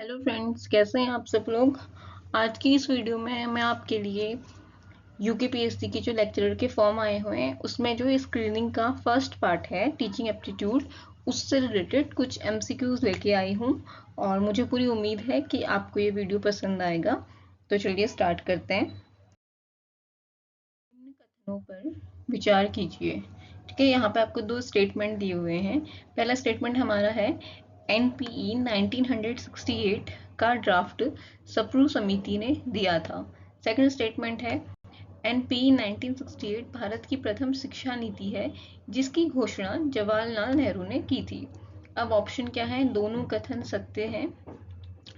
Hello friends, कैसे हैं आप सब लोग। आज की इस वीडियो में मैं आपके लिए यूकेपीएससी की जो लेक्चरर के फॉर्म आए हुए हैं उसमें जो स्क्रीनिंग का फर्स्ट पार्ट है टीचिंग एप्टीट्यूड, उससे रिलेटेड कुछ एमसीक्यूज लेके आई हूँ और मुझे पूरी उम्मीद है कि आपको ये वीडियो पसंद आएगा। तो चलिए स्टार्ट करते हैं। निम्न कथनों पर विचार कीजिए। ठीक है, यहाँ पे आपको दो स्टेटमेंट दिए हुए हैं। पहला स्टेटमेंट हमारा है एनपीई 1968 का ड्राफ्ट सप्रू समिति ने दिया था। सेकंड स्टेटमेंट है एनपीई 1968 भारत की प्रथम शिक्षा नीति है जिसकी घोषणा जवाहरलाल नेहरू ने की थी। अब ऑप्शन क्या है, दोनों कथन सत्य हैं,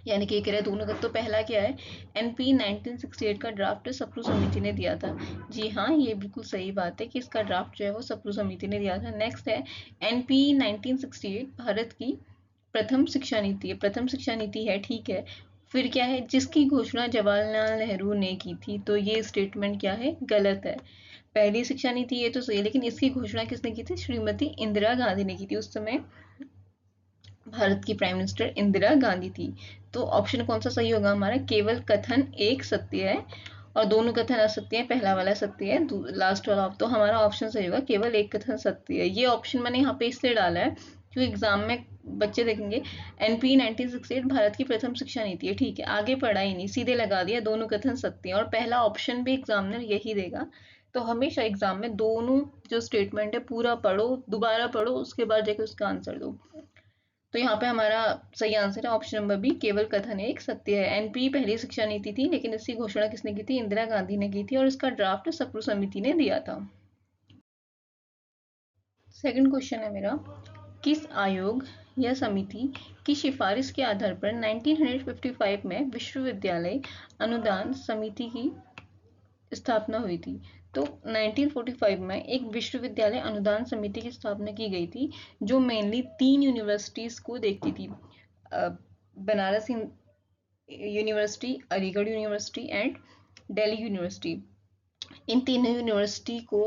यानी कि कह रहे दोनों का। तो पहला क्या है, एनपी 1968 का ड्राफ्ट सप्रू समिति ने दिया था। जी हाँ, ये बिल्कुल सही बात है कि इसका ड्राफ्ट जो है वो सप्रू समिति ने दिया था। नेक्स्ट है एनपी 1968 भारत की प्रथम शिक्षा नीति है। प्रथम शिक्षा नीति है, ठीक है। फिर क्या है, जिसकी घोषणा जवाहरलाल नेहरू ने की थी। तो ये स्टेटमेंट क्या है, गलत है। पहली शिक्षा नीति ये तो सही है, लेकिन इसकी घोषणा किसने की थी, श्रीमती इंदिरा गांधी ने की थी। उस समय भारत की प्राइम मिनिस्टर इंदिरा गांधी थी। तो ऑप्शन कौन सा सही होगा हमारा, केवल कथन एक सत्य है और दोनों कथन असत्य है। पहला वाला सत्य है, लास्ट वाला। तो हमारा ऑप्शन सही होगा, केवल एक कथन सत्य है। ये ऑप्शन मैंने यहाँ पे इसलिए डाला है क्योंकि एग्जाम में बच्चे देखेंगे एनपी 1968 भारत की प्रथम शिक्षा नीति है, ठीक है, आगे पढ़ा ही नहीं, सीधे लगा दिया दोनों कथन सत्य है। और पहला ऑप्शन भी एग्जामिनर यही देगा। तो हमेशा एग्जाम में दोनों जो स्टेटमेंट है पूरा पढ़ो, दोबारा पढ़ो, उसके बाद जाके उसका आंसर दो। तो यहाँ पे हमारा सही आंसर है ऑप्शन नंबर बी, केवल कथन एक सत्य है। एनपी पहली शिक्षा नीति थी, लेकिन इसकी घोषणा किसने की थी, इंदिरा गांधी ने की थी, और इसका ड्राफ्ट सप्रू समिति ने दिया था। सेकंड क्वेश्चन है मेरा, किस आयोग या समिति की सिफारिश के आधार पर 1955 में विश्वविद्यालय अनुदान समिति की स्थापना हुई थी। तो 1945 में एक विश्वविद्यालय अनुदान समिति की स्थापना की गई थी जो मेनली 3 यूनिवर्सिटीज को देखती थी, Banaras university, Aligarh university and Delhi university. इन तीनों यूनिवर्सिटी को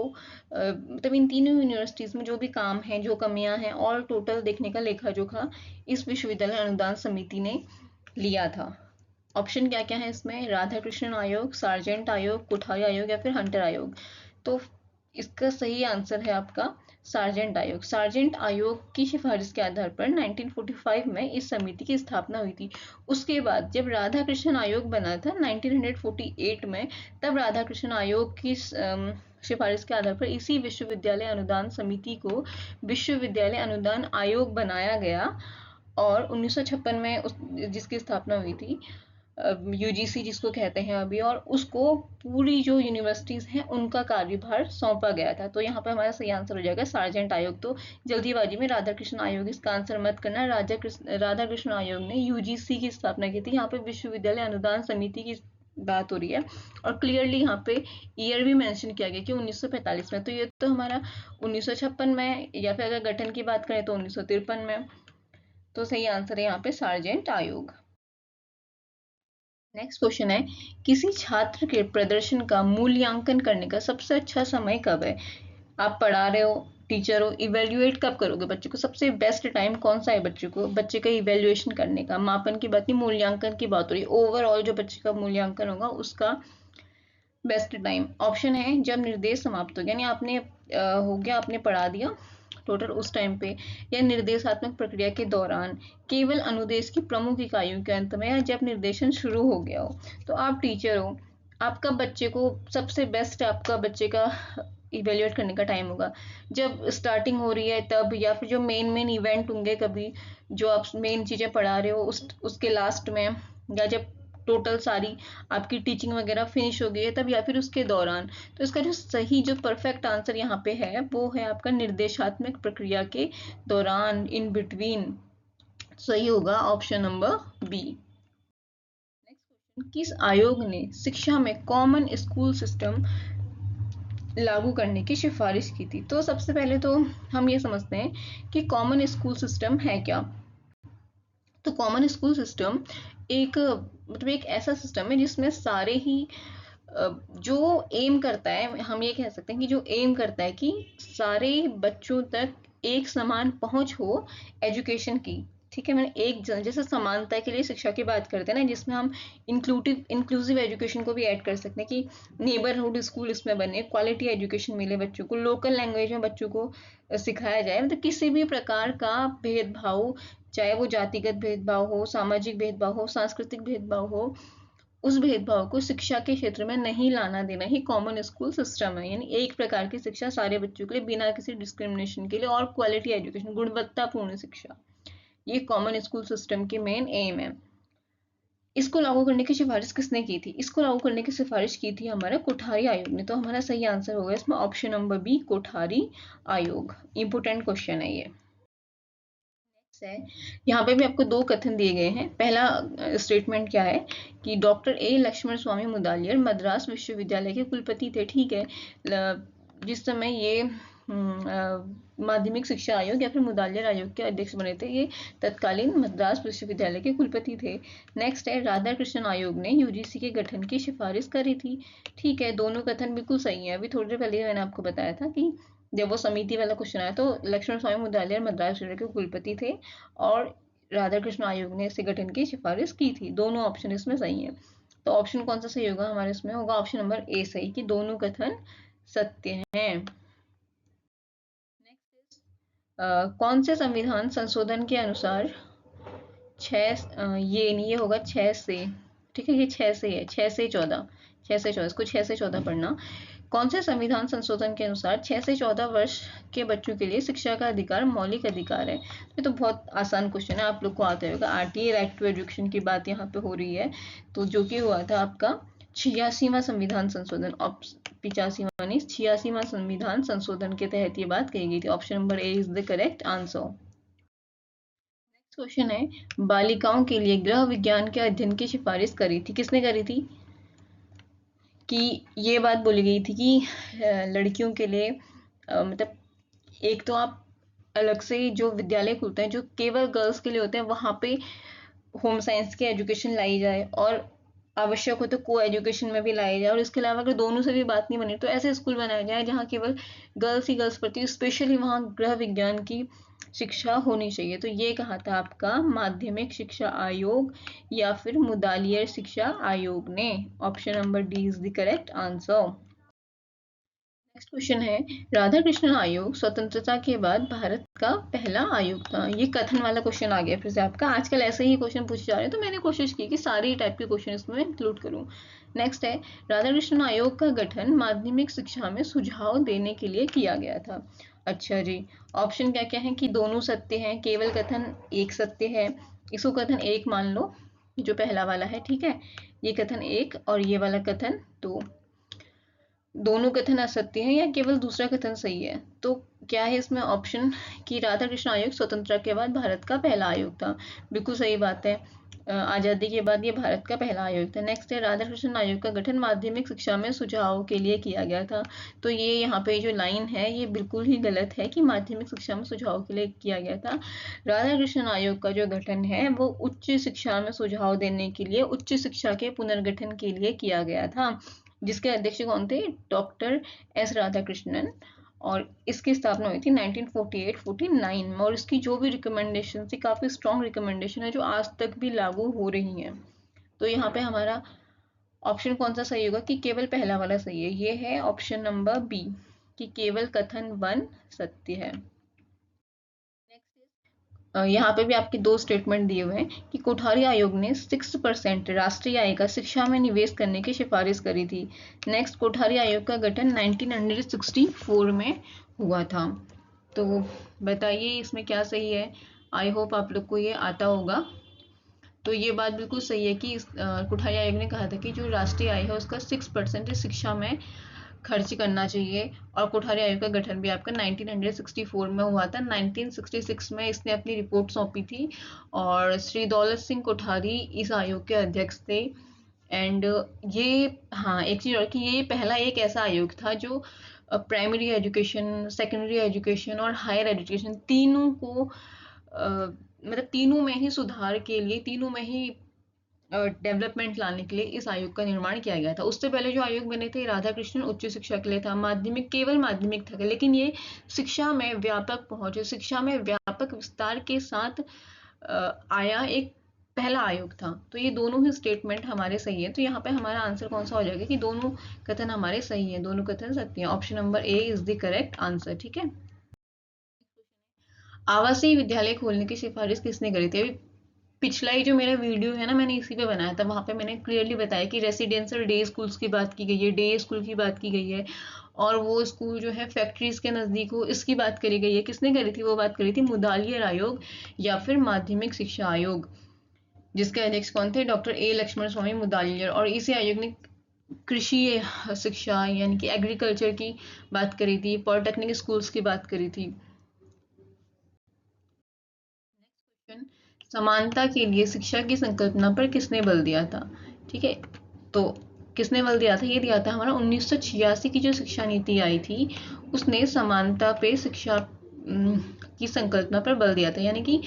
मतलब इन तीनों यूनिवर्सिटीज में जो भी काम है, जो कमियां हैं, ऑल टोटल देखने का लेखा जोखा इस विश्वविद्यालय अनुदान समिति ने लिया था। ऑप्शन क्या क्या है इसमें, राधा कृष्णन आयोग, सार्जेंट आयोग, कोठारी आयोग या फिर हंटर आयोग। तो इसका सही आंसर है आपका सार्जेंट आयोग। सार्जेंट आयोग की सिफारिश के आधार पर 1945 में इस समिति की स्थापना हुई थी। उसके बाद जब राधा कृष्णन आयोग बना था 1948 में, तब राधा कृष्णन आयोग की सिफारिश के आधार पर इसी विश्वविद्यालय अनुदान समिति को विश्वविद्यालय अनुदान आयोग बनाया गया। और 1956 में जिसकी स्थापना हुई थी, यूजीसी जिसको कहते हैं अभी, और उसको पूरी जो यूनिवर्सिटीज हैं उनका कार्यभार सौंपा गया था। तो यहाँ पे हमारा सही आंसर हो जाएगा सार्जेंट आयोग। तो जल्दीबाजी में राधा कृष्ण आयोग इसका आंसर मत करना। राधा कृष्ण आयोग ने यूजीसी की स्थापना की थी। यहाँ पे विश्वविद्यालय अनुदान समिति की बात हो रही है और क्लियरली यहाँ पे ईयर भी मेंशन किया गया कि 1945 में। तो ये तो हमारा 1956 में, या फिर अगर गठन की बात करें तो 1953 में। तो सही आंसर है यहाँ पे सार्जेंट आयोग। नेक्स्ट क्वेश्चन है, किसी छात्र के प्रदर्शन का मूल्यांकन करने का सबसे अच्छा समय कब है। आप पढ़ा रहे हो, टीचर हो, इवेल्युएट कब करोगे बच्चे को, सबसे बेस्ट टाइम कौन सा है बच्चे का इवेल्युएशन करने का। मापन की बात नहीं, मूल्यांकन की बात हो रही है। ओवरऑल जो बच्चे का मूल्यांकन होगा उसका बेस्ट टाइम। ऑप्शन है जब निर्देश समाप्त हो गया, यानी आपने हो गया, आपने पढ़ा दिया टोटल उस टाइम पे, या निर्देशात्मक प्रक्रिया के दौरान, केवल अनुदेश की प्रमुख इकाइयों के अंत में, या जब निर्देशन शुरू हो गया हो। तो आप टीचर हो, आपका बच्चे को सबसे बेस्ट आपका बच्चे का इवेल्युएट करने का टाइम होगा जब स्टार्टिंग हो रही है तब, या फिर जो मेन इवेंट होंगे कभी, जो आप मेन चीजें पढ़ा रहे हो उसके लास्ट में, या जब टोटल सारी आपकी टीचिंग वगैरह फिनिश हो गई है तब, या फिर उसके दौरान। तो इसका जो सही, जो परफेक्ट आंसर यहाँ पे है वो है आपका निर्देशात्मक प्रक्रिया के दौरान, इन बिटवीन। सही होगा option number B. Next question, किस आयोग ने शिक्षा में कॉमन स्कूल सिस्टम लागू करने की सिफारिश की थी। तो सबसे पहले तो हम ये समझते हैं कि कॉमन स्कूल सिस्टम है क्या। तो कॉमन स्कूल सिस्टम एक मतलब एक ऐसा सिस्टम है जिसमें सारे ही जो एम करता है, हम ये कह सकते हैं कि जो एम करता है कि सारे बच्चों तक एक समान पहुंच हो एजुकेशन की। ठीक है। मैंने एक जैसे समानता के लिए शिक्षा की बात करते हैं ना, जिसमें हम इंक्लूसिव एजुकेशन को भी ऐड कर सकते हैं कि नेबरहुड स्कूल इसमें बने, क्वालिटी एजुकेशन मिले बच्चों को, लोकल लैंग्वेज में बच्चों को सिखाया जाए। मतलब किसी भी प्रकार का भेदभाव, चाहे वो जातिगत भेदभाव हो, सामाजिक भेदभाव हो, सांस्कृतिक भेदभाव हो, उस भेदभाव को शिक्षा के क्षेत्र में नहीं लाना देना ही कॉमन स्कूल सिस्टम है। यानी एक प्रकार की शिक्षा सारे बच्चों के लिए बिना किसी डिस्क्रिमिनेशन के लिए, और क्वालिटी एजुकेशन, गुणवत्तापूर्ण शिक्षा, ये कॉमन स्कूल सिस्टम की मेन एम है। इसको लागू करने की सिफारिश किसने की थी? इसको लागू करने की सिफारिश की थी हमारा कोठारी आयोग ने। तो हमारा सही आंसर होगा इसमें ऑप्शन नंबर बी, कोठारी आयोग। इंपोर्टेंट क्वेश्चन है ये। है यहाँ पे भी आपको दो कथन दिए गए हैं। पहला स्टेटमेंट क्या है कि डॉक्टर ए लक्ष्मण स्वामी मुदालियर मद्रास विश्वविद्यालय के कुलपति थे। ठीक है, जिस समय ये माध्यमिक शिक्षा आयोग या फिर मुदालियर आयोग के अध्यक्ष बने थे, ये तत्कालीन मद्रास विश्वविद्यालय के कुलपति थे। नेक्स्ट है राधा कृष्णन आयोग ने यूजीसी के गठन की सिफारिश करी थी। ठीक है, दोनों कथन बिल्कुल सही है। अभी थोड़ी देर पहले मैंने आपको बताया था कि जब वो समिति वाला क्वेश्चन आया तो लक्ष्मण स्वामी मुदालियर मद्रास विश्वविद्यालय के कुलपति थे और राधा कृष्ण आयोग ने इसे गठन की सिफारिश की थी। दोनों ऑप्शन इसमें सही है। तो ऑप्शन कौन सा सही होगा हमारे इसमें? होगा ऑप्शन नंबर ए सही, कि दोनों कथन सत्य हैं। कौन से संविधान संशोधन के अनुसार ये नहीं, ये होगा 6 से, ठीक है, ये 6 से है, 6 से 14, 6 से 14, इसको 6 से 14 पढ़ना। कौन से संविधान संशोधन के अनुसार 6 से 14 वर्ष के बच्चों के लिए शिक्षा का अधिकार मौलिक अधिकार है? ये तो बहुत आसान क्वेश्चन है, आप लोग को आते होगा। आरटीए, राइट टू एजुकेशन की बात यहाँ पे हो रही है। तो जो कि हुआ था आपका 86वां संविधान संशोधन, 85वां नहीं, 86वां संविधान संशोधन के तहत ये बात कही गई थी। Option number A is the correct answer. Next question है बालिकाओं के लिए गृह विज्ञान के अध्ययन की सिफारिश करी थी। किसने करी थी? कि ये बात बोली गई थी कि लड़कियों के लिए मतलब एक तो आप अलग से जो विद्यालय खुलते हैं जो केवल गर्ल्स के लिए होते हैं, वहाँ पे होम साइंस की एजुकेशन लाई जाए, और आवश्यक हो तो को एजुकेशन में भी लाई जाए। और इसके अलावा अगर दोनों से भी बात नहीं बनी तो ऐसे स्कूल बनाए जाए जहाँ केवल गर्ल्स ही गर्ल्स पढ़ती है, स्पेशली वहाँ गृह विज्ञान की शिक्षा होनी चाहिए। तो ये कहा था आपका माध्यमिक शिक्षा आयोग या फिर मुदालियर शिक्षा आयोग ने। Option number D is the correct answer. Next question है राधा कृष्णन आयोग स्वतंत्रता के बाद भारत का पहला आयोग था। ये कथन वाला क्वेश्चन आ गया फिर से आपका। आजकल ऐसे ही क्वेश्चन पूछे जा रहे हैं, तो मैंने कोशिश की कि सारी टाइप के क्वेश्चन इसमें इंक्लूड करूं। नेक्स्ट है राधा कृष्णन आयोग का गठन माध्यमिक शिक्षा में सुझाव देने के लिए किया गया था। अच्छा जी, ऑप्शन क्या क्या है कि दोनों सत्य हैं, केवल कथन एक सत्य है। इसको कथन एक मान लो, जो पहला वाला है, ठीक है, ये कथन एक और ये वाला कथन दो। दोनों कथन असत्य हैं या केवल दूसरा कथन सही है? तो क्या है इसमें ऑप्शन कि राधा कृष्ण आयोग स्वतंत्रता के बाद भारत का पहला आयोग था। बिल्कुल सही बात है, आज़ादी के बाद ये भारत का पहला आयोग था। नेक्स्ट है राधा कृष्ण आयोग का गठन माध्यमिक शिक्षा में सुझाव के लिए किया गया था। तो ये यहाँ पे जो लाइन है ये बिल्कुल ही गलत है कि माध्यमिक शिक्षा में सुझाव के लिए किया गया था। राधा कृष्ण आयोग का जो गठन है वो उच्च शिक्षा में सुझाव देने के लिए, उच्च शिक्षा के पुनर्गठन के लिए किया गया था, जिसके अध्यक्ष कौन थे? Doctor S Radhakrishnan. और इसकी स्थापना हुई थी 1948-49 में, और इसकी जो भी रिकमेंडेशन थी काफ़ी स्ट्रॉन्ग रिकमेंडेशन है जो आज तक भी लागू हो रही हैं। तो यहाँ पे हमारा ऑप्शन कौन सा सही होगा कि केवल पहला वाला सही है? ये है ऑप्शन नंबर बी कि केवल कथन 1 सत्य है। यहाँ पे भी आपके दो स्टेटमेंट दिए हुए हैं कि कोठारी आयोग ने 6% राष्ट्रीय आय का शिक्षा में निवेश करने की सिफारिश करी थी। नेक्स्ट, कोठारी आयोग का गठन 1964 में हुआ था। तो बताइए इसमें क्या सही है? आई होप आप लोग को ये आता होगा। तो ये बात बिल्कुल सही है कि कोठारी आयोग ने कहा था कि जो राष्ट्रीय आय है उसका 6% शिक्षा में खर्च करना चाहिए। और कोठारी आयोग का गठन भी आपका 1964 में हुआ था। 1966 में इसने अपनी रिपोर्ट सौंपी थी और श्री दौलत सिंह कोठारी इस आयोग के अध्यक्ष थे। एंड ये, हाँ, एक चीज़ और कि ये पहला एक ऐसा आयोग था जो प्राइमरी एजुकेशन, सेकेंडरी एजुकेशन और हायर एजुकेशन तीनों को मतलब तीनों में ही सुधार के लिए, तीनों में ही डेवलपमेंट लाने के लिए इस आयोग का निर्माण किया गया था। उससे पहले जो आयोग बने थे राधा कृष्णन उच्च शिक्षा के लिए था, माध्यमिक केवल माध्यमिक था, लेकिन ये शिक्षा में व्यापक पहुंचे, शिक्षा में व्यापक विस्तार के साथ आया एक पहला आयोग था। तो ये दोनों ही स्टेटमेंट हमारे सही है। तो यहाँ पे हमारा आंसर कौन सा हो जाएगा कि दोनों कथन हमारे सही है, दोनों कथन सत्य है। Option number A is the correct answer. ठीक है। आवासीय विद्यालय खोलने की सिफारिश किसने करी थी? अभी पिछला ही जो मेरा वीडियो है ना, मैंने इसी पे बनाया था। वहां पे मैंने क्लियरली बताया कि रेसिडेंशियल डे स्कूल्स की बात की गई है, डे स्कूल की बात की गई है, और वो स्कूल जो है फैक्ट्रीज के नजदीक हो, इसकी बात करी गई है। किसने करी थी? वो बात करी थी मुदालियर आयोग या फिर माध्यमिक शिक्षा आयोग, जिसके अध्यक्ष कौन थे? डॉक्टर ए लक्ष्मण स्वामी मुदालियर। और इसी आयोग ने कृषि शिक्षा यानी कि एग्रीकल्चर की बात करी थी, पॉलिटेक्निक स्कूल्स की बात करी थी। समानता के लिए शिक्षा की संकल्पना पर किसने बल दिया था? ठीक है, तो किसने बल दिया था? ये दिया था हमारा 1986 की जो शिक्षा नीति आई थी, उसने समानता पे शिक्षा की संकल्पना पर बल दिया था। यानी कि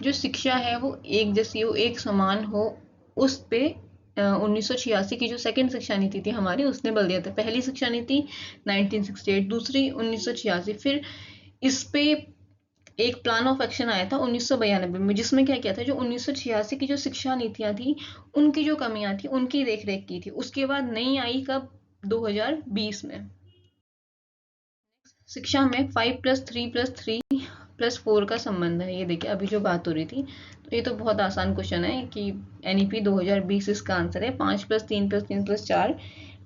जो शिक्षा है वो एक जैसी हो, एक समान हो, उस पे 1986 की जो सेकंड शिक्षा नीति थी हमारी, उसने बल दिया था। पहली शिक्षा नीति 1968, दूसरी 1986। फिर इस पे एक प्लान ऑफ एक्शन आया था 1992 में, जिसमें क्या किया था, जो 1986 की जो शिक्षा नीतियां थी, उनकी जो कमियां थी उनकी देखरेख की थी। उसके बाद नई आई कब? 2020 में। शिक्षा में 5+3+3+4 का संबंध है। ये देखिए अभी जो बात हो रही थी, तो ये तो बहुत आसान क्वेश्चन है कि एनईपी 2020 इसका आंसर है। 5+3+3+4,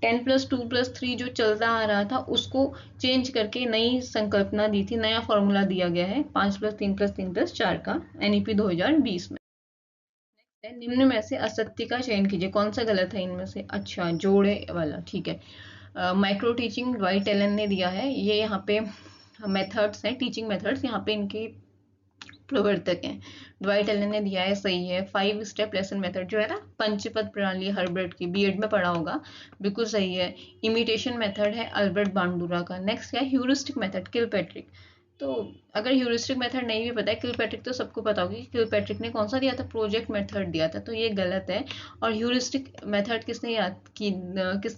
10+2+3 जो चलता आ रहा था उसको चेंज करके नई संकल्पना दी थी, नया फॉर्मूला दिया गया है 5+3+3+4 का एनईपी 2020 में। निम्न में से असत्य का चयन कीजिए। कौन सा गलत है इनमें से? अच्छा, जोड़े वाला। ठीक है। माइक्रो टीचिंग ड्वाइट एलन ने दिया है। ये यहाँ पे मेथड्स हैं, टीचिंग मेथड्स, यहाँ पे इनके प्रवर्तक हैं। ड्वाइट एलन ने दिया है, सही है। 5 स्टेप लेसन मेथड जो है ना, पंचपद प्रणाली, हर्बर्ट की, बीएड में पढ़ा होगा, बिल्कुल सही है। इमिटेशन मेथड है अल्बर्ट बांडुरा का। नेक्स्ट है ह्यूरिस्टिक मेथड, किलपैट्रिक। तो अगर ह्यूरिस्टिक मेथड नहीं भी पता है, किलपैट्रिक तो सबको पता होगी। किलपैट्रिक ने कौन सा दिया था? प्रोजेक्ट मेथड दिया था, तो ये गलत है। और ह्यूरिस्टिक मेथड किसने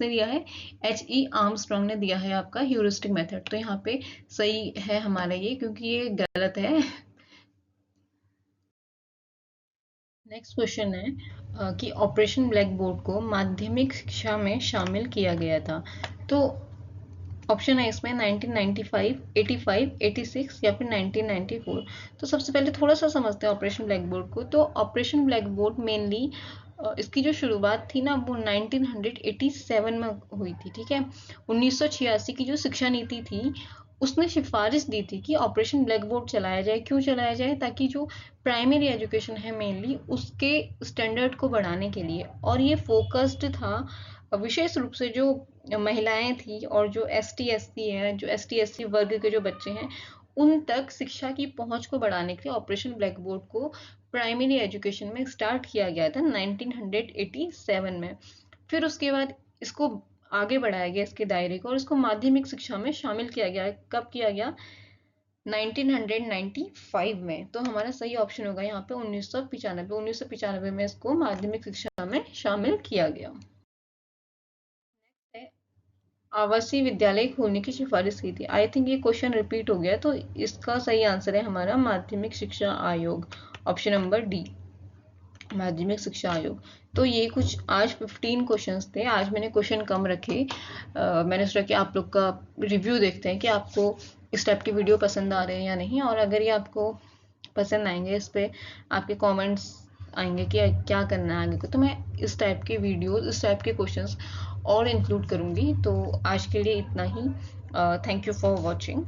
दिया है? HE आर्मस्ट्रॉन्ग ने दिया है आपका ह्यूरिस्टिक मेथड। तो यहाँ पे सही है हमारा ये, क्योंकि ये गलत है। नेक्स्ट क्वेश्चन है कि ऑपरेशन ब्लैक बोर्ड को माध्यमिक शिक्षा में शामिल किया गया था। तो ऑप्शन है इसमें 1995, 85, 86 या फिर 1994। तो सबसे पहले थोड़ा सा समझते हैं ऑपरेशन ब्लैक बोर्ड को। तो ऑपरेशन ब्लैक बोर्ड मेनली इसकी जो शुरुआत थी ना, वो 1987 में हुई थी। ठीक है। 1986 की जो शिक्षा नीति थी, उसने सिफारिश दी थी कि ऑपरेशन ब्लैक बोर्ड चलाया जाए। क्यों चलाया जाए? ताकि जो प्राइमरी एजुकेशन है मेनली, उसके स्टैंडर्ड को बढ़ाने के लिए। और ये फोकस्ड था विशेष रूप से जो महिलाएं थी और जो ST SC है, जो ST SC वर्ग के जो बच्चे हैं, उन तक शिक्षा की पहुंच को बढ़ाने के लिए ऑपरेशन ब्लैक बोर्ड को प्राइमरी एजुकेशन में स्टार्ट किया गया था 1987 में। फिर उसके बाद इसको आगे बढ़ाया गया, इसके दायरे को, और इसको माध्यमिक शिक्षा में शामिल किया गया। कब किया गया? 1995 में। तो हमारा सही ऑप्शन होगा यहाँ पे 1995 में इसको माध्यमिक शिक्षा में शामिल किया गया। आवासीय विद्यालय खोलने की सिफारिश की थी। आई थिंक ये क्वेश्चन रिपीट हो गया, तो इसका सही आंसर है हमारा माध्यमिक शिक्षा आयोग, ऑप्शन नंबर डी, माध्यमिक शिक्षा आयोग। तो ये कुछ आज 15 क्वेश्चंस थे। आज मैंने क्वेश्चन कम रखे। मैंने सोचा कि आप लोग का रिव्यू देखते हैं कि आपको इस टाइप के वीडियो पसंद आ रहे हैं या नहीं, और अगर ये आपको पसंद आएंगे, इस पे आपके कमेंट्स आएंगे कि क्या करना है आगे को, तो मैं इस टाइप के वीडियो, इस टाइप के क्वेश्चंस और इंक्लूड करूँगी। तो आज के लिए इतना ही। Thank you for watching.